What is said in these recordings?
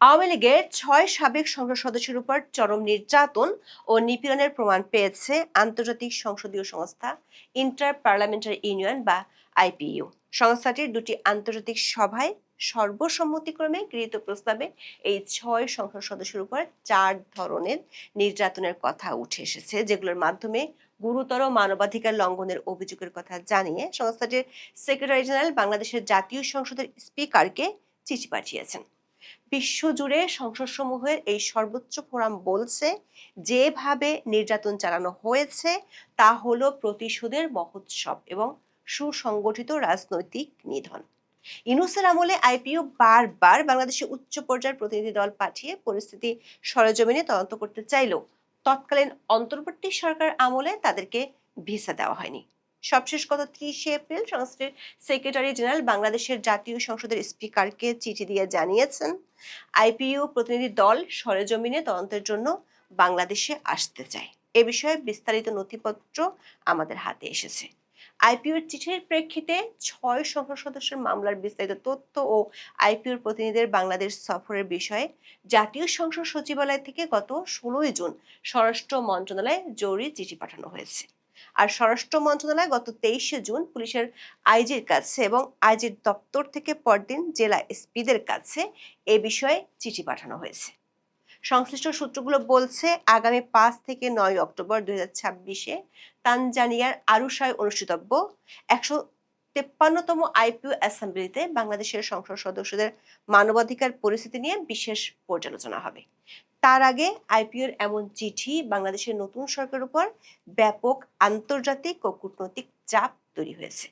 আওয়ামী লীগের ৬ সাবেক সংসদ সদস্যের উপর চরম নির্যাতন ও নিপীড়নের প্রমাণ পেয়েছে আন্তর্জাতিক সংসদীয় সংস্থা ইন্টার পার্লামেন্টারি ইউনিয়ন বা আইপিইউ। সংস্থাটির দুটি আন্তর্জাতিক সভায় সর্বসম্মতিক্রমে গৃহীত প্রস্তাবে এই ৬ সংসদ সদস্যের উপর ৪ ধরনের নির্যাতনের কথা উঠে এসেছে, যেগুলোর মাধ্যমে গুরুতর মানবাধিকার লঙ্ঘনের অভিযোগের কথা জানিয়ে সংস্থাটির সেক্রেটারি জেনারেল বাংলাদেশের জাতীয় সংসদের স্পিকারকে চিঠি পাঠিয়েছেন। বিশ্বজুড়ে সংসদসমূহের এই সর্বোচ্চ ফোরাম বলছে, যেভাবে নির্যাতন চালানো হয়েছে তা হলো প্রতিশোধের মহোৎসব এবং সুসংগঠিত রাজনৈতিক নিধন। ইউনূসের আমলে আইপিইউ বারবার বাংলাদেশের উচ্চ পর্যায়ের প্রতিনিধি দল পাঠিয়ে পরিস্থিতি সরেজমিনে তদন্ত করতে চাইলেও তৎকালীন অন্তর্বর্তী সরকার আমলে তাদেরকে ভিসা দেওয়া হয়নি। সবশেষ গত ৩০ এপ্রিল সংস্থাটির সেক্রেটারি জেনারেল বাংলাদেশের জাতীয় সংসদের স্পিকারকে চিঠি দিয়ে জানিয়েছেন, আইপিইউ প্রতিনিধি দল সরেজমিনে তদন্তের জন্য বাংলাদেশে আসতে চায়। এ বিষয়ে বিস্তারিত নথিপত্র আমাদের হাতে এসেছে। আইপিইউর চিঠির প্রেক্ষিতে ৬ সংসদ সদস্যের মামলার বিস্তারিত তথ্য ও আইপিইউর প্রতিনিধিদের বাংলাদেশ সফরের বিষয়ে জাতীয় সংসদ সচিবালয় থেকে গত ১৬ জুন স্বরাষ্ট্র মন্ত্রণালয়ে জরুরি চিঠি পাঠানো হয়েছে। আর স্বরাষ্ট্র মন্ত্রণালয় গত ২৩ জুন পুলিশের আইজির কাছে এবং আইজির দপ্তর থেকে পরদিন জেলা এসপিদের কাছে এ বিষয়ে চিঠি পাঠানো হয়েছে। সংশ্লিষ্ট সূত্রগুলো বলছে, আগামী ৫ থেকে ৯ অক্টোবর ২০২৬-এ তানজানিয়ার আরুশায় অনুষ্ঠিতব্য ১৫তম আইপিইউ অ্যাসেম্বলিতে বাংলাদেশের সংসদ সদস্যদের মানবাধিকার পরিস্থিতি নিয়ে বিশেষ পর্যালোচনা হবে। তার আগে আইপিইউর এমন চিঠি বাংলাদেশের নতুন সরকারের উপর ব্যাপক আন্তর্জাতিক ও কূটনৈতিক চাপ তৈরি হয়েছে।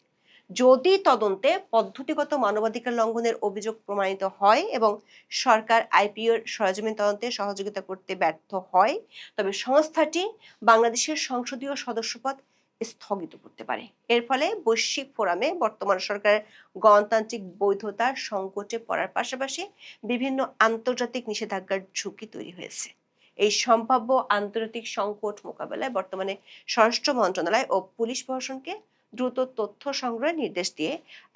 যদি তদন্তে পদ্ধতিগত মানবাধিকার লঙ্ঘনের অভিযোগ প্রমাণিত হয় এবং সরকার আইপিইউর সরেজমিন তদন্তে সহযোগিতা করতে ব্যর্থ হয়, তবে সংস্থাটি বাংলাদেশের সংসদীয় সদস্যপদ স্থগিত করতে পারে। এর ফলে বৈশ্বিক ফোরামে বর্তমান সরকারের গণতান্ত্রিক বৈধতা সংকটে পড়ার পাশাপাশি বিভিন্ন আন্তর্জাতিক নিষেধাজ্ঞার ঝুঁকি তৈরি হয়েছে। এই সম্ভাব্য আন্তর্জাতিক সংকট মোকাবেলায় বর্তমানে স্বরাষ্ট্র মন্ত্রণালয় ও পুলিশ প্রশাসনকে দ্রুত তথ্য সংগ্রহের নির্দেশ দিয়ে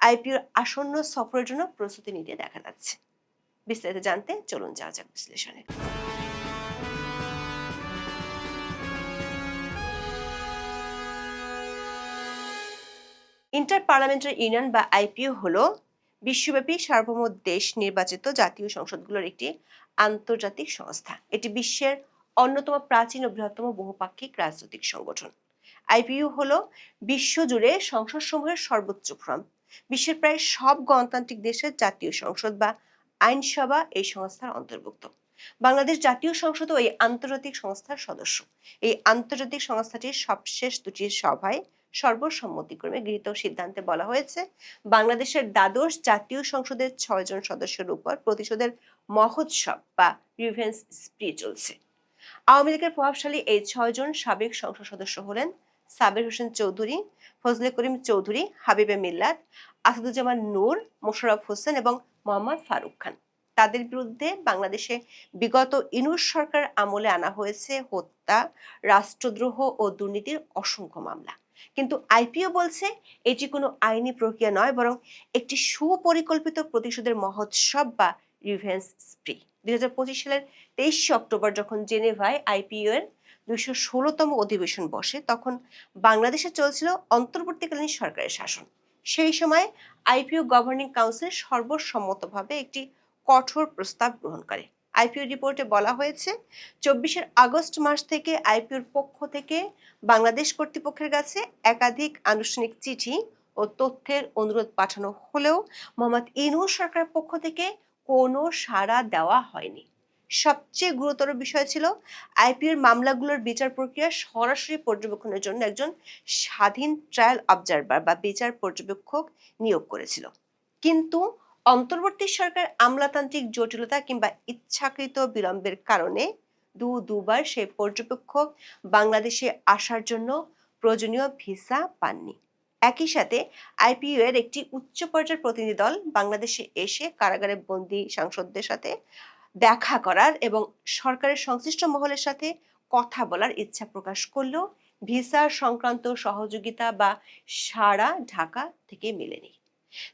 আইপিইউর আসন্ন সফরের জন্য প্রস্তুতি নিতে দেখা যাচ্ছে। বিস্তারিত জানতে চলুন যাওয়া যাক বিশ্লেষণে। ইন্টার পার্লামেন্টারি ইউনিয়ন বা আইপিইউ হলো বিশ্বব্যাপী সার্বভৌম দেশ নির্বাচিত জাতীয় সংসদগুলোর একটি আন্তর্জাতিক সংস্থা। এটি বিশ্বের অন্যতম প্রাচীন ও বৃহত্তম বহুপাক্ষিক রাজনৈতিক সংগঠন। আইপিইউ হলো বিশ্বজুড়ে সংসদসমূহের সর্বোচ্চ ফোরাম। বিশ্বের প্রায় সব গণতান্ত্রিক দেশের জাতীয় সংসদ বা আইনসভা এই সংস্থার অন্তর্ভুক্ত। বাংলাদেশ জাতীয় সংসদও এই আন্তর্জাতিক সংস্থার সদস্য। এই আন্তর্জাতিক সংস্থাটির সবশেষ দুটি সভায় সর্বসম্মতিক্রমে গৃহীত সিদ্ধান্তে বলা হয়েছে, বাংলাদেশের দ্বাদশ জাতীয় সংসদের ৬ জন সদস্যের উপর প্রতিশোধের মহোৎসব বা রিভেঞ্জ স্প্রি চলছে। আওয়ামী লীগের প্রভাবশালী এই ৬ জন সাবেক সংসদ সদস্য হলেন সাবের হোসেন চৌধুরী, ফজলে করিম চৌধুরী, হাবিবে মিল্লাত, আসাদুজ্জামান নূর, মোশাররফ হোসেন এবং মোহাম্মদ ফারুক খান। তাদের বিরুদ্ধে বাংলাদেশে বিগত ইউনূস সরকার আমলে আনা হয়েছে হত্যা, রাষ্ট্রদ্রোহ ও দুর্নীতির অসংখ্য মামলা। কিন্তু আইপিইউ বলছে এটি কোনো আইনি প্রক্রিয়া নয়, বরং একটি সুপরিকল্পিত প্রতিশোধের মহোৎসব বা রিভেঞ্জ স্প্রি। ২০২৫ সালের ২৩ অক্টোবর যখন জেনেভায় আইপিইউ এর ২১৬তম অধিবেশন বসে, তখন বাংলাদেশে চলছিল অন্তর্বর্তীকালীন সরকারের শাসন। সেই সময় আইপিইউ গভর্নিং কাউন্সিল সর্বসম্মতভাবে একটি কঠোর প্রস্তাব গ্রহণ করে। আইপিইউ রিপোর্টে বলা হয়েছে, ২৪ আগস্ট মাস থেকে আইপিইউর পক্ষ থেকে বাংলাদেশ কর্তৃপক্ষের কাছে একাধিক আনুষ্ঠানিক চিঠি ও তথ্যের অনুরোধ পাঠানো হলেও মোহাম্মদ ইউনূস সরকারের পক্ষ থেকে কোনো সাড়া দেওয়া হয়নি। সবচেয়ে গুরুতর বিষয় ছিল, আইপিইউর মামলাগুলোর বিচার প্রক্রিয়া সরাসরি পর্যবেক্ষণের জন্য একজন স্বাধীন ট্রায়াল অবজারভার বা বিচার পর্যবেক্ষক নিয়োগ করেছিল। কিন্তু অন্তর্বর্তী সরকার আমলাতান্ত্রিক জটিলতা কিংবা ইচ্ছাকৃত বিলম্বের কারণে দুবার সেই পর্যবেক্ষক বাংলাদেশে আসার জন্য প্রয়োজনীয় ভিসা পাননি। একই সাথে আইপিইউ এর একটি উচ্চ পর্যায়ের প্রতিনিধি দল বাংলাদেশে এসে কারাগারে বন্দী সাংসদদের সাথে দেখা করার এবং সরকারের সংশ্লিষ্ট মহলের সাথে কথা বলার ইচ্ছা প্রকাশ করলেও ভিসা সংক্রান্ত সহযোগিতা বা সাড়া ঢাকা থেকে মেলেনি।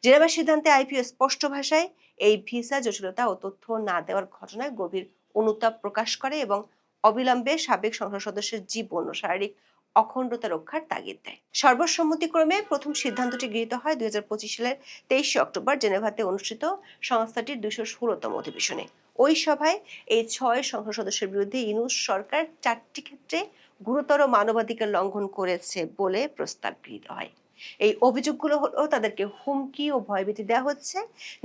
জেনেভা সিদ্ধান্তে আইপিইউ স্পষ্ট ভাষায় এই ভিসা জটিলতা ও তথ্য না দেওয়ার ঘটনায় গভীর অনুতাপ প্রকাশ করে এবং অবিলম্বে সাবেক সংসদ সদস্যের জীবন ও শারীরিক অখণ্ডতা রক্ষার তাগিদ দেয়। সর্বসম্মতিক্রমে প্রথম সিদ্ধান্তটি গৃহীত হয় ২০২৫ সালের ২৩শে অক্টোবর জেনেভাতে অনুষ্ঠিত সংস্থাটির ২১৬তম অধিবেশনে। ওই সভায় এই ৬ সংসদ সদস্যের বিরুদ্ধে ইউনূস সরকার ৪টি ক্ষেত্রে গুরুতর মানবাধিকার লঙ্ঘন করেছে বলে প্রস্তাব গৃহীত হয়। এই অভিযোগগুলো হলো তাদেরকে হুমকি ও ভয়ভীতি দেওয়া হচ্ছে,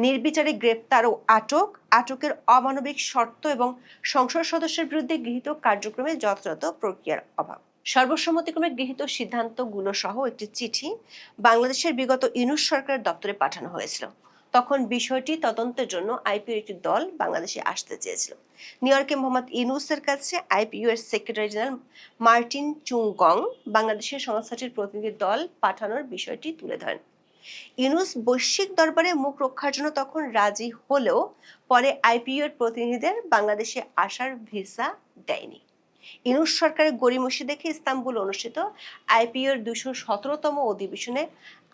নির্বিচারে গ্রেপ্তার ও আটকের অমানবিক শর্ত এবং সংসদ সদস্যের বিরুদ্ধে গৃহীত কার্যক্রমে যথাযথ প্রক্রিয়ার অভাব। সর্বসম্মতিক্রমে গৃহীত সিদ্ধান্তগুলো সহ একটি চিঠি বাংলাদেশের বিগত ইউনূস সরকারের দপ্তরে পাঠানো হয়েছিল। তখন বিষয়টি তদন্তের জন্য আইপিইউর একটি দল বাংলাদেশে আসতে চেয়েছিল। নিউ ইয়র্কে মোহাম্মদ ইউনূসের কাছে আইপিইউ এর সেক্রেটারি জেনারেল মার্টিন চুংগং বাংলাদেশের সংস্থাটির প্রতিনিধি দল পাঠানোর বিষয়টি তুলে ধরেন। ইউনূস বৈশ্বিক দরবারে মুখ রক্ষার জন্য তখন রাজি হলেও পরে আইপিইউ এর প্রতিনিধিদের বাংলাদেশে আসার ভিসা দেয়নি। ইউনূস সরকারের গড়িমসি দেখে ইস্তাম্বুল অনুষ্ঠিত আইপিইউ এর ২১৭তম অধিবেশনে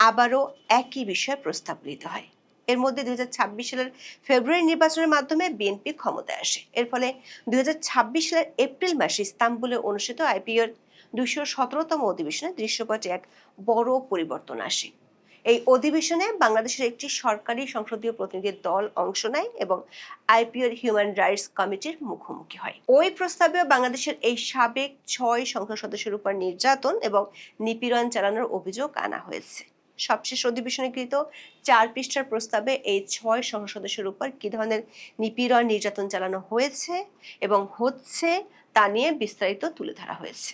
আবারও একই বিষয়ে প্রস্তাব গৃহীত হয়। এর মধ্যে ২০২৬ সালের ফেব্রুয়ারি নির্বাচনের মাধ্যমে বিএনপি ক্ষমতায় আসে। এর ফলে ২০২৬ সালের এপ্রিল মাসে ইস্তাম্বুলে অনুষ্ঠিত আইপিইউ এর ২১৭তম অধিবেশনে দৃশ্যপটে এক বড় পরিবর্তন আসে। এই অধিবেশনে বাংলাদেশের একটি সরকারি সংসদীয় প্রতিনিধি দল অংশ নেয় এবং আইপিইউ এর হিউম্যান রাইটস কমিটির মুখোমুখি হয়। ওই প্রস্তাবে বাংলাদেশের এই সাবেক ৬ সংসদ সদস্যের উপর নির্যাতন এবং নিপীড়ন চালানোর অভিযোগ আনা হয়েছে। সবশেষ অধিবেশনে গৃহীত ৪ পৃষ্ঠার প্রস্তাবে এই ৬ সংসদ সদস্যের উপর কি ধরনের নিপীড়ন নির্যাতন চালানো হয়েছে এবং হচ্ছে তা নিয়ে বিস্তারিত তুলে ধরা হয়েছে।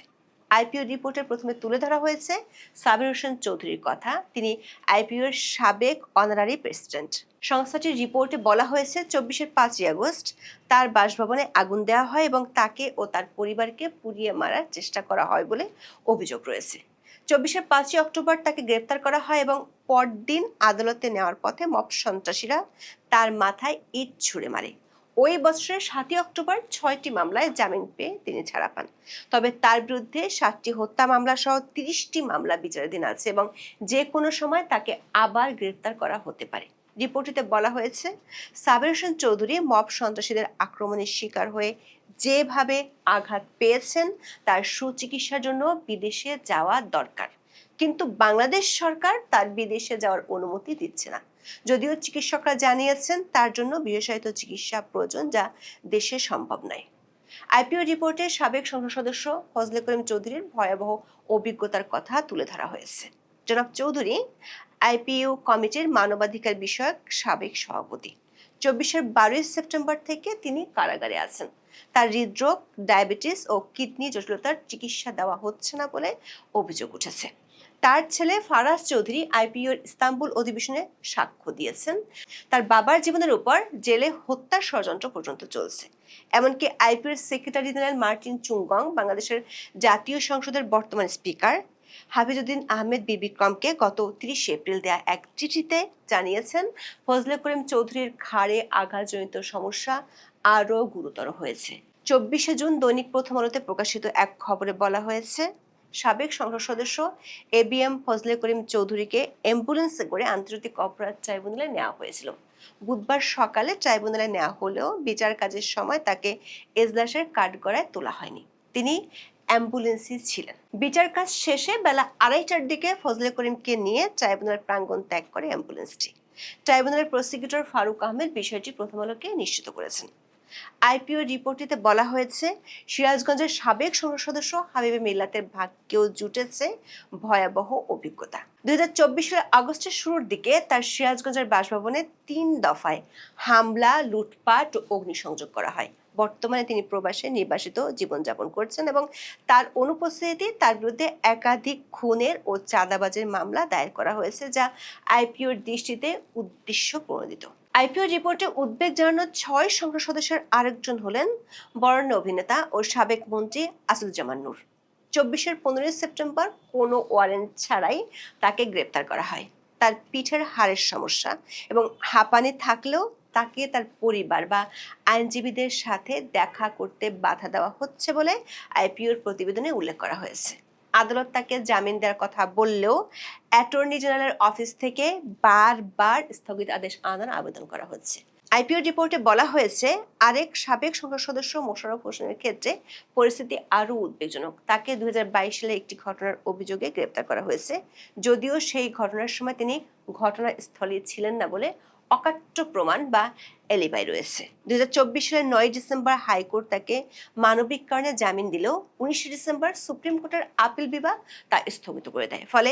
আইপিইউ রিপোর্টে প্রথমে তুলে ধরা হয়েছে সাবির হোসেন চৌধুরীর কথা। তিনি আইপিইউ এর সাবেক অনারারি প্রেসিডেন্ট। সংস্থাটির রিপোর্টে বলা হয়েছে ২৪ ৫ই আগস্ট তার বাসভবনে আগুন দেওয়া হয় এবং তাকে ও তার পরিবারকে পুড়িয়ে মারার চেষ্টা করা হয় বলে অভিযোগ রয়েছে। ২৪ ৫ই অক্টোবর তাকে গ্রেপ্তার করা হয় এবং পরদিন আদালতে নেওয়ার পথে মব সন্ত্রাসীরা তার মাথায় ইট ছুঁড়ে মারে। ওই বছরের ৭ই অক্টোবর ৬টি মামলায় জামিন পেয়ে তিনি ছাড়া পান। তবে তার বিরুদ্ধে ৭টি হত্যা মামলা সহ ৩০টি মামলা বিচারাধীন আছে এবং যে কোনো সময় তাকে আবার গ্রেফতার করা হতে পারে। রিপোর্টটিতে বলা হয়েছে সাবির হোসেন চৌধুরী মব সন্ত্রাসীদের আক্রমণের শিকার হয়ে যেভাবে আঘাত পেয়েছেন তার সুচিকিৎসার জন্য বিদেশে যাওয়া দরকার, কিন্তু বাংলাদেশ সরকার তার বিদেশে যাওয়ার অনুমতি দিচ্ছে না। যদিও চিকিৎসকরা জানিয়েছেন তার জন্য বিশেষায়িত চিকিৎসা প্রয়োজন, যা দেশে সম্ভব নয়। আইপিইউ রিপোর্টে সাবেক সংসদ সদস্য ফজলে করিম চৌধুরীর ভয়াবহ অভিজ্ঞতার কথা তুলে ধরা হয়েছে। জনাব চৌধুরী আইপিইউ কমিটির মানবাধিকার বিষয়ক সাবেক সভাপতি। ২৪ সেপ্টেম্বর থেকে তিনি কারাগারে আছেন। তার হৃদরোগ, ডায়াবেটিস ও কিডনি জটিলতার চিকিৎসা দেওয়া হচ্ছে না বলে অভিযোগ উঠেছে। তার ছেলে ফারাজ চৌধুরী আইপিইউর ইস্তাম্বুল অধিবেশনে সাক্ষ্য দিয়েছেন। তার বাবার জীবনের উপর জেলে হত্যার ষড়যন্ত্র পর্যন্ত চলছে। এমনকি আইপিইউর সেক্রেটারি জেনারেল মার্টিন চুংগং বাংলাদেশের জাতীয় সংসদের বর্তমান স্পিকার হাফিজউদ্দিন আহমেদ বীর বিক্রমকে গত ৩০ এপ্রিল দেয়া এক চিঠিতে জানিয়েছেন ফজলে করিম চৌধুরীর ঘাড়ে আঘাতজনিত সমস্যা আরও গুরুতর হয়েছে। ২৪ জুন দৈনিক প্রথম আলোতে প্রকাশিত এক খবরে বলা হয়েছে সাবেক সংসদ সদস্য এবিএম ফজলে করিম চৌধুরীকে অ্যাম্বুলেন্সে করে আন্তর্জাতিক অপরাধ ট্রাইব্যুনালে নেওয়া হয়েছিল। বুধবার সকালে ট্রাইব্যুনালে নেওয়া হলেও বিচার কাজের সময় তাকে এজলাসের কাঠগড়ায় তোলা হয়নি। তিনি অ্যাম্বুলেন্সে ছিলেন। বিচার কাজ শেষে বেলা ২:৩০টার দিকে ফজলে করিমকে নিয়ে ট্রাইব্যুনাল প্রাঙ্গণ ত্যাগ করে অ্যাম্বুলেন্সটি। ট্রাইব্যুনালের প্রসিকিউটর ফারুক আহমেদ বিষয়টি প্রথম আলোকে নিশ্চিত করেছেন। আইপিইউ রিপোর্টটিতে বলা হয়েছে সিরাজগঞ্জের সাবেক সংসদ সদস্য হাবিবে মিল্লাতের ভাগ্যেও জুটেছে ভয়াবহ অভিজ্ঞতা। ২০২৪ সালের আগস্টের শুরুর দিকে তার সিরাজগঞ্জের বাসভবনে ৩ দফায় হামলা, লুটপাট ও অগ্নিসংযোগ করা হয়। বর্তমানে তিনি প্রবাসে নির্বাসিত জীবনযাপন করছেন এবং তার অনুপস্থিতিতে তার বিরুদ্ধে একাধিক খুনের ও চাঁদাবাজির মামলা দায়ের করা হয়েছে, যা আইপিইউর দৃষ্টিতে উদ্দেশ্য প্রণোদিত। আইপিইউ রিপোর্টে উদ্বেগ জানানো ৬ সংসদ সদস্যের আরেকজন হলেন বরেণ্য অভিনেতা ও সাবেক মন্ত্রী আসাদুজ্জামান নূর। ২৪ সেপ্টেম্বর কোনো ওয়ারেন্ট ছাড়াই তাকে গ্রেপ্তার করা হয়। তার পিঠের হাড়ের সমস্যা এবং হাঁপানি থাকলেও তাকে তার পরিবার বা আইনজীবীদের সাথে দেখা করতে বাধা দেওয়া হচ্ছে বলে আইপিইউর প্রতিবেদনে উল্লেখ করা হয়েছে। আদালত তাকে জামিন দেওয়ার কথা বললেও অ্যাটর্নি জেনারেলের অফিস থেকে বারবার স্থগিত আদেশ আনার আবেদন করা হচ্ছে। আইপিও রিপোর্টে বলা হয়েছে, আরেক সাবেক সংসদ সদস্য মোশাররফ হোসেনের ক্ষেত্রে পরিস্থিতি আরও উদ্বেগজনক। তাকে 2022 সালে একটি ঘটনার অভিযোগে গ্রেপ্তার করা হয়েছে, যদিও সেই ঘটনার সময় তিনি ঘটনাস্থলে ছিলেন না বলে অকাট্য প্রমাণ বা এলিবাই রয়েছে। 2024 সালের 9 ডিসেম্বর হাইকোর্ট তাকে মানবিক কারণে জামিন দিলেও 19 ডিসেম্বর সুপ্রিম কোর্টের আপিল বিভাগ তা স্থগিত করে দেয়। ফলে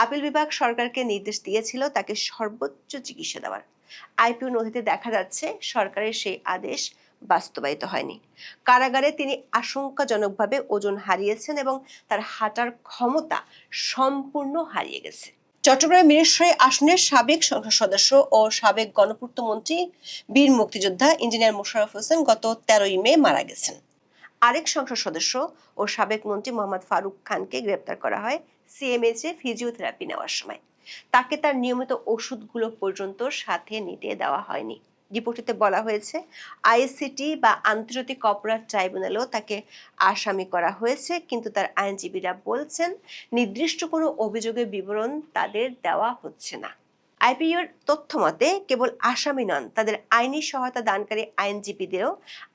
আপিল বিভাগ সরকারকে নির্দেশ দিয়েছিল তাকে সর্বোচ্চ চিকিৎসা দেওয়ার। আইপিও নথিতে দেখা যাচ্ছে সরকারের সেই আদেশ বাস্তবায়িত হয়নি। কারাগারে তিনি আশঙ্কাজনকভাবে ওজন হারিয়েছেন এবং তার হাঁটার ক্ষমতা সম্পূর্ণ হারিয়ে গেছে। চট্টগ্রাম মিরসরাই আসনের সাবেক সংসদ সদস্য ও সাবেক গণপূর্ত মন্ত্রী বীর মুক্তিযোদ্ধা ইঞ্জিনিয়ার মোশাররফ হোসেন গত 13ই মে মারা গেছেন। আরেক সংসদ সদস্য ও সাবেক মন্ত্রী মোহাম্মদ ফারুক খানকে গ্রেপ্তার করা হয় সিএমএইচে ফিজিওথেরাপি নেওয়ার সময়। তাকে তার নিয়মিত ওষুধগুলো পর্যন্ত সাথে নিতে দেওয়া হয়নি। রিপোর্টে বলা হয়েছে, আইসিটি বা আন্তর্জাতিক অপরাধ ট্রাইব্যুনালেও তাকে আসামি করা হয়েছে, কিন্তু তার আইনজীবীরা বলছেন নির্দিষ্ট কোনো অভিযোগের বিবরণ তাদের দেওয়া হচ্ছে না। আইপিওর তথ্য মতে কেবল আসামি নন, তাদের আইনি সহায়তা দানকারী আইনজীবীদেরও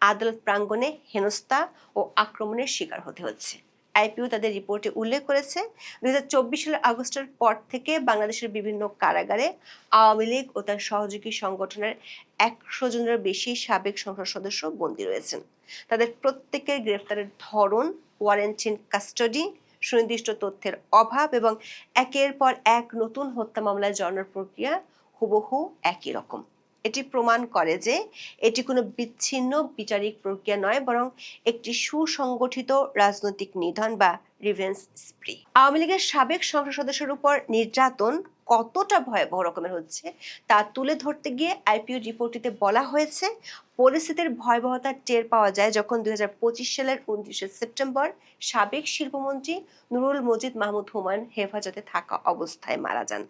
আদালত প্রাঙ্গণে হেনস্থা ও আক্রমণের শিকার হতে হচ্ছে। আইপিও তাদের রিপোর্টে উল্লেখ করেছে, 2024 সালের আগস্টের পর থেকে বাংলাদেশের বিভিন্ন কারাগারে আওয়ামী লীগ ও তার সহযোগী সংগঠনের 100 জনের বেশি সাবেক সংসদ সদস্য বন্দী রয়েছেন। তাদের প্রত্যেকের গ্রেফতারের ধরন, ওয়ারেন্ট ইন কাস্টডি, সুনির্দিষ্ট তথ্যের অভাব এবং একের পর এক নতুন হত্যা মামলায় জড়ানোর প্রক্রিয়া হুবহু একই রকম। এটি প্রমাণ করে যে এটি কোনো বিচ্ছিন্ন বিচারিক প্রক্রিয়া নয়, বরং একটি সুসংগঠিত রাজনৈতিক নিধন বা রিভেঞ্জ স্প্রি। আওয়ামী লীগের সাবেক সংসদ সদস্যের উপর নির্যাতন কতটা ভয়াবহ রকমের হচ্ছে তা তুলে ধরতে গিয়ে আইপিও রিপোর্টটিতে বলা হয়েছে, পরিস্থিতির ভয়াবহতা টের পাওয়া যায় যখন 2025 সালের 29 সেপ্টেম্বর সাবেক শিল্পমন্ত্রী নুরুল মজিদ মাহমুদ হুমায়ুন হেফাজতে থাকা অবস্থায় মারা যান।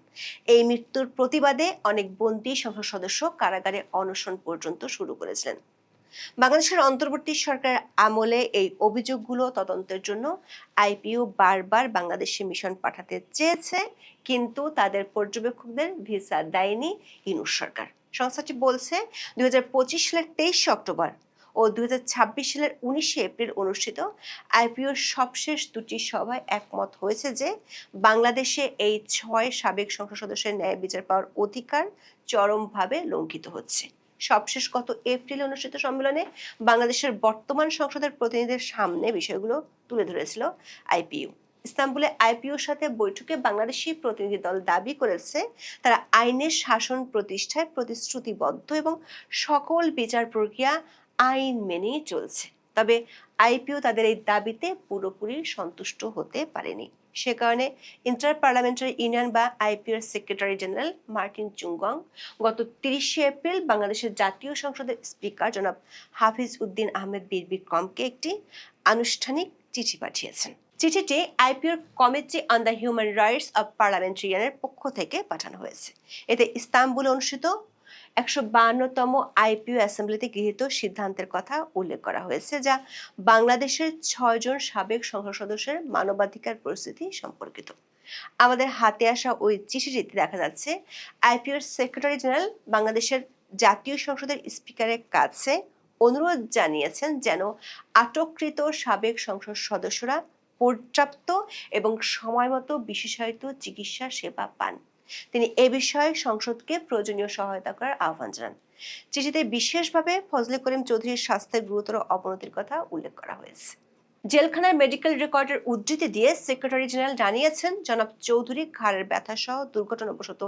এই মৃত্যুর প্রতিবাদে অনেক বন্দী সংসদ সদস্য কারাগারে অনশন পর্যন্ত শুরু করেছিলেন। বাংলাদেশের অন্তর্বর্তী সরকারের আমলে এই অভিযোগগুলো তদন্তের জন্য আইপিও বারবার বাংলাদেশে মিশন পাঠাতে চেয়েছে, কিন্তু তাদের পর্যবেক্ষকদের ভিসা দেয়নি ইউনূস সরকার। সংস্থাটি বলছে, 2025 সালের 23 অক্টোবর ও 2026 সালের 19 এপ্রিল অনুষ্ঠিত আইপিওর সবশেষ দুটি সভায় একমত হয়েছে যে বাংলাদেশে এই 6 সাবেক সংসদ সদস্যের ন্যায় বিচার পাওয়ার অধিকার চরমভাবে লঙ্ঘিত হচ্ছে। সবশেষ গত এপ্রিলে অনুষ্ঠিত সম্মেলনে বাংলাদেশের বর্তমান সংসদের প্রতিনিধিদের সামনে বিষয়গুলো তুলে ধরেছিল আইপিইউ। ইস্তাম্বুলে আইপিওর সাথে বৈঠকে বাংলাদেশি প্রতিনিধি দল দাবি করেছে, তারা আইনের শাসন প্রতিষ্ঠায় প্রতিশ্রুতিবদ্ধ এবং সকল বিচার প্রক্রিয়া আইন মেনেই চলছে। তবে আইপিও তাদের এই দাবিতে পুরোপুরি সন্তুষ্ট হতে পারেনি। সে কারণে ইন্টার পার্লামেন্টারি ইউনিয়ন বা আইপিওর সেক্রেটারি জেনারেল মার্টিন চুংগং গত 30 এপ্রিল বাংলাদেশের জাতীয় সংসদের স্পিকার জনাব হাফিজ উদ্দিন আহমেদ বীর বিক্রমকে একটি আনুষ্ঠানিক চিঠি পাঠিয়েছেন। চিঠিটি আইপিওর committee on the human rights of পার্লামেন্টারিয়ানের পক্ষ থেকে পাঠানো হয়েছে। এতে ইস্তাম্বুলে অনুষ্ঠিত 152তম আইপিও অ্যাসেম্বলিতে গৃহীত সিদ্ধান্তের কথা উল্লেখ করা হয়েছে, যা বাংলাদেশের 6 জন সাবেক সংসদ সদস্যের মানবাধিকার পরিস্থিতি সম্পর্কিত। আমাদের হাতে আসা ওই চিঠিটিতে দেখা যাচ্ছে, আইপিওর সেক্রেটারি জেনারেল বাংলাদেশের জাতীয় সংসদের স্পিকারের কাছে অনুরোধ জানিয়েছেন যেন আটককৃত সাবেক সংসদ সদস্যরা পর্যাপ্ত এবং সময়মতো বিশেষায়িত চিকিৎসা সেবা পান। তিনি এ বিষয়ে সংসদকে প্রয়োজনীয় সহায়তা করার আহ্বান জানান। চিঠিতে বিশেষভাবে ফজলে করিম চৌধুরীর স্বাস্থ্যের গুরুতর অবনতির কথা উল্লেখ করা হয়েছে। জেলখানার মেডিকেল রেকর্ডের উদ্ধৃতি দিয়ে সেক্রেটারি জেনারেল জানিয়েছেন, জনাব চৌধুরী ঘাড়ের ব্যথা সহ দুর্ঘটনাবশত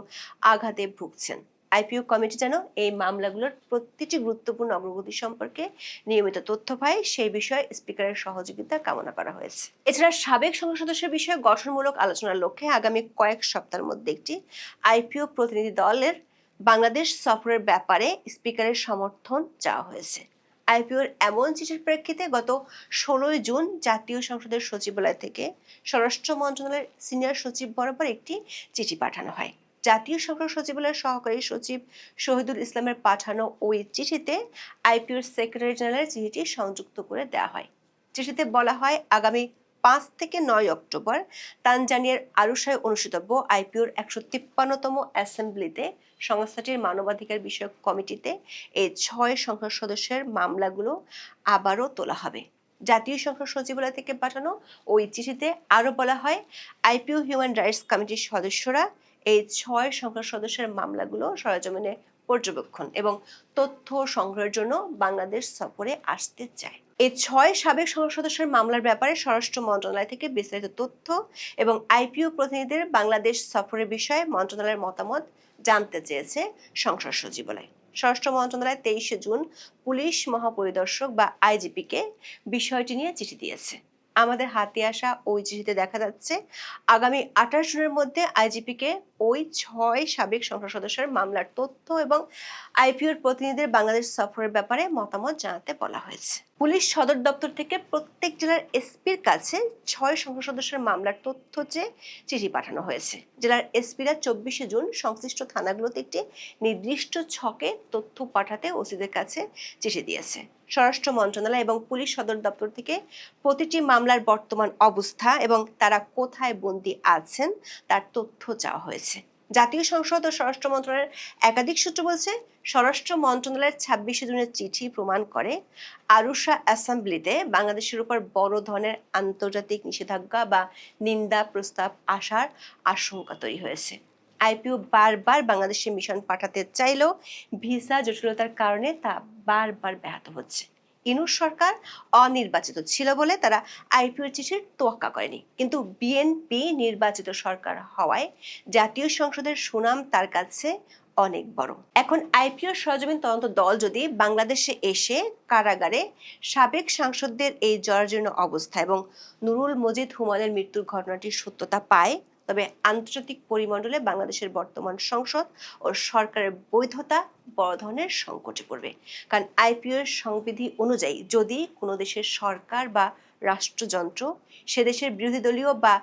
আঘাতে ভুগছেন। আইপিও কমিটি যেন এই মামলাগুলোর প্রতিটি গুরুত্বপূর্ণ অগ্রগতি সম্পর্কে নিয়মিত তথ্য পায়, সেই বিষয়ে স্পিকারের সহযোগিতা কামনা করা হয়েছে। এছাড়া সাবেক সংসদ সদস্যের বিষয়ে গঠনমূলক আলোচনার লক্ষ্যে আগামী কয়েক সপ্তাহের মধ্যে একটি আইপিও প্রতিনিধি দলের বাংলাদেশ সফরের ব্যাপারে স্পিকারের সমর্থন চাওয়া হয়েছে। আইপিওর এমন চিঠির প্রেক্ষিতে গত 16 জুন জাতীয় সংসদের সচিবালয় থেকে স্বরাষ্ট্র মন্ত্রণালয়ের সিনিয়র সচিব বরাবর একটি চিঠি পাঠানো হয়। জাতীয় সংসদ সচিবালয়ের সহকারী সচিব শহীদুল ইসলামের পাঠানো ওই চিঠিতে আইপিওর সেক্রেটারি জেনারেলের চিঠিটি সংযুক্ত করে দেওয়া হয়। চিঠিতে বলা হয়, আগামী 5 থেকে 9 অক্টোবর তানজানিয়ার আরুশায় অনুষ্ঠিতব্য আইপিওর 153তম অ্যাসেম্বলিতে সংস্থাটির মানবাধিকার বিষয়ক কমিটিতে এই 6 সংসদ সদস্যের মামলাগুলো আবারও তোলা হবে। জাতীয় সংসদ সচিবালয় থেকে পাঠানো ওই চিঠিতে আরও বলা হয়, আইপিও হিউম্যান রাইটস কমিটির সদস্যরা এই 6 সংসদ সদস্যের মামলাগুলো সরেজমিনে পর্যবেক্ষণ এবং তথ্য সংগ্রহের জন্য বাংলাদেশ সফরে আসতে চায়। এই 6 সাবেক সংসদ সদস্যের মামলার ব্যাপারে স্বরাষ্ট্র মন্ত্রণালয় থেকে বিস্তারিত তথ্য এবং আইপিও প্রতিনিধিদের বাংলাদেশ সফরের বিষয়ে মন্ত্রণালয়ের মতামত জানতে চেয়েছে সংসদ সচিবালয়। স্বরাষ্ট্র মন্ত্রণালয় 23 জুন পুলিশ মহাপরিদর্শক বা আইজিপিকে বিষয়টি নিয়ে চিঠি দিয়েছে। আমাদের হাতে আসা ওই চিঠিতে দেখা যাচ্ছে, আগামী 28 জুনের মধ্যে আইজিপিকে ওই 6 সাবেক সংসদ সদস্যের মামলার তথ্য এবং আইপিওর প্রতিনিধিদের বাংলাদেশ সফরের ব্যাপারে মতামত জানাতে বলা হয়েছে। পুলিশ সদর দপ্তর থেকে প্রত্যেক জেলার এসপির কাছে 6 সংসদ সদস্যের মামলার তথ্য চেয়ে চিঠি পাঠানো হয়েছে। জেলার এসপিরা 24 জুন সংশ্লিষ্ট থানাগুলোতে একটি নির্দিষ্ট ছকে তথ্য পাঠাতে ওসিদের কাছে চিঠি দিয়েছে। স্বরাষ্ট্র মন্ত্রণালয় এবং পুলিশ সদর দপ্তর থেকে প্রতিটি মামলার বর্তমান অবস্থা এবং তারা কোথায় বন্দী আছেন তার তথ্য চাওয়া হয়েছে। জাতীয় সংসদ ও স্বরাষ্ট্র মন্ত্রণালয়ের একাধিক সূত্র বলছে, স্বরাষ্ট্র মন্ত্রণালয়ের 26 জুনের চিঠি প্রমাণ করে আরুশা অ্যাসেম্বলিতে বাংলাদেশের উপর বড় ধরনের আন্তর্জাতিক নিষেধাজ্ঞা বা নিন্দা প্রস্তাব আসার আশঙ্কা তৈরি হয়েছে। আইপিও বারবার বাংলাদেশে মিশন পাঠাতে চাইলেও ভিসা জটিলতার কারণে তা বারবার ব্যাহত হচ্ছে। ইনুস সরকার অনির্বাচিত ছিল বলে তারা আইপিওর চিঠির তোয়াক্কা করেনি, কিন্তু বিএনপি নির্বাচিত সরকার হওয়ায় জাতীয় সংসদের সুনাম তার কাছে অনেক বড়। এখন আইপিও সরেজমিন তদন্ত দল যদি বাংলাদেশে এসে কারাগারে সাবেক সাংসদদের এই জরাজীর্ণ অবস্থা এবং নুরুল মজিদ হুমায়ুনের মৃত্যুর ঘটনাটির সত্যতা পায়, তবে আন্তর্জাতিক পরিমণ্ডলে বাংলাদেশের বর্তমান সংসদ ও সরকারের বৈধতা বড় ধরনের সংকটে পড়বে। কারণ আইপিওর সংবিধি অনুযায়ী যদি কোনো দেশের সরকার বা রাষ্ট্রযন্ত্র সে দেশের বিরোধী দলীয় বা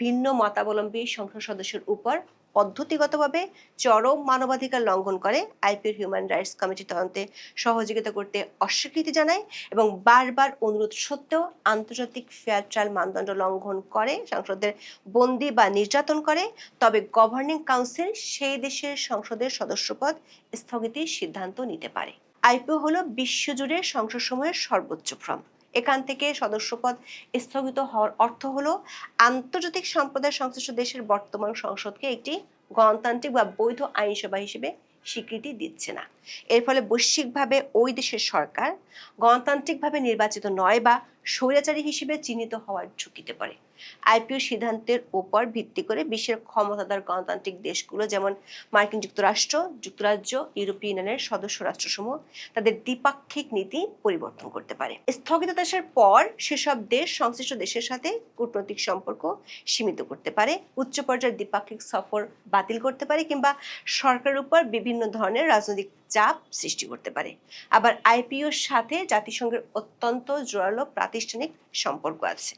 ভিন্ন মতাবলম্বী সংসদ সদস্যের উপর পদ্ধতিগতভাবে চরম মানবাধিকার লঙ্ঘন করে, আইপিওর হিউম্যান রাইটস কমিটি তদন্তে সহযোগিতা করতে অস্বীকৃতি জানায় এবং বারবার অনুরোধ সত্ত্বেও আন্তর্জাতিক ফেয়ার ট্রায়াল মানদণ্ড লঙ্ঘন করে সাংসদদের বন্দী বা নির্যাতন করে, তবে গভর্নিং কাউন্সিল সেই দেশের সংসদের সদস্যপদ স্থগিতের সিদ্ধান্ত নিতে পারে। আইপিও হলো বিশ্বজুড়ে সংসদসমূহের সর্বোচ্চ ফর্ম। এখান থেকে সদস্যপদ স্থগিত হওয়ার অর্থ হলো আন্তর্জাতিক সম্প্রদায়ের সংশ্লিষ্ট দেশের বর্তমান সংসদকে একটি গণতান্ত্রিক বা বৈধ আইনসভা হিসেবে স্বীকৃতি দিচ্ছে না। এর ফলে বৈশ্বিকভাবে ওই দেশের সরকার গণতান্ত্রিকভাবে নির্বাচিত নয় বা স্বৈরাচারী হিসেবে চিহ্নিত হওয়ার ঝুঁকিতে পড়ে। আইপিও সিদ্ধান্তের উপর ভিত্তি করে বিশ্বের ক্ষমতাধর গণতান্ত্রিক দেশগুলো যেমন মার্কিন যুক্তরাষ্ট্র, যুক্তরাজ্য, ইউরোপীয় ইউনিয়নের সদস্য রাষ্ট্রসমূহ তাদের দ্বিপাক্ষিক নীতি পরিবর্তন করতে পারে। স্থগিতাদেশের পর সেসব দেশ সংশ্লিষ্ট দেশের সাথে কূটনৈতিক সম্পর্ক সীমিত করতে পারে, উচ্চ পর্যায়ের দ্বিপাক্ষিক সফর বাতিল করতে পারে কিংবা সরকারের উপর বিভিন্ন ধরনের রাজনৈতিক চাপ সৃষ্টি করতে পারে। আবার আইপিওর সাথে জাতিসংঘের অত্যন্ত জোরালো প্রাতিষ্ঠানিক সম্পর্ক আছে।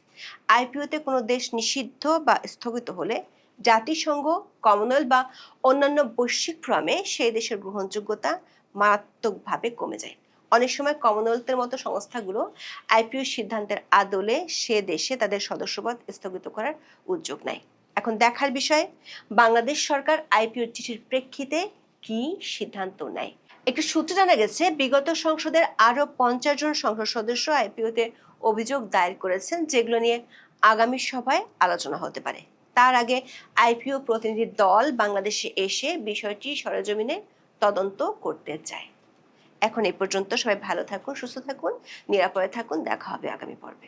আইপিওতে কোনো দেশ নিষিদ্ধ বা স্থগিত হলে জাতিসংঘ, কমনওয়েলথ বা অন্যান্য বৈশ্বিক ফোরামে সেই দেশের গ্রহণযোগ্যতা মারাত্মকভাবে কমে যায়। অনেক সময় কমনওয়েলথের মতো সংস্থাগুলো আইপিও সিদ্ধান্তের আদলে সে দেশে তাদের সদস্যপদ স্থগিত করার উদ্যোগ নেয়। এখন দেখার বিষয় বাংলাদেশ সরকার আইপিওর চিঠির প্রেক্ষিতে কি সিদ্ধান্ত নেয়। একটি সূত্রে জানা গেছে, বিগত সংসদের আরো 50 জন সংসদ সদস্য আইপিওতে অভিযোগ দায়ের করেছেন, যেগুলো নিয়ে আগামী সভায় আলোচনা হতে পারে। তার আগে আইপিও প্রতিনিধি দল বাংলাদেশে এসে বিষয়টি সরেজমিনে তদন্ত করতে চায়। এখন এই পর্যন্ত। সবাই ভালো থাকুন, সুস্থ থাকুন, নিরাপদে থাকুন। দেখা হবে আগামী পর্বে।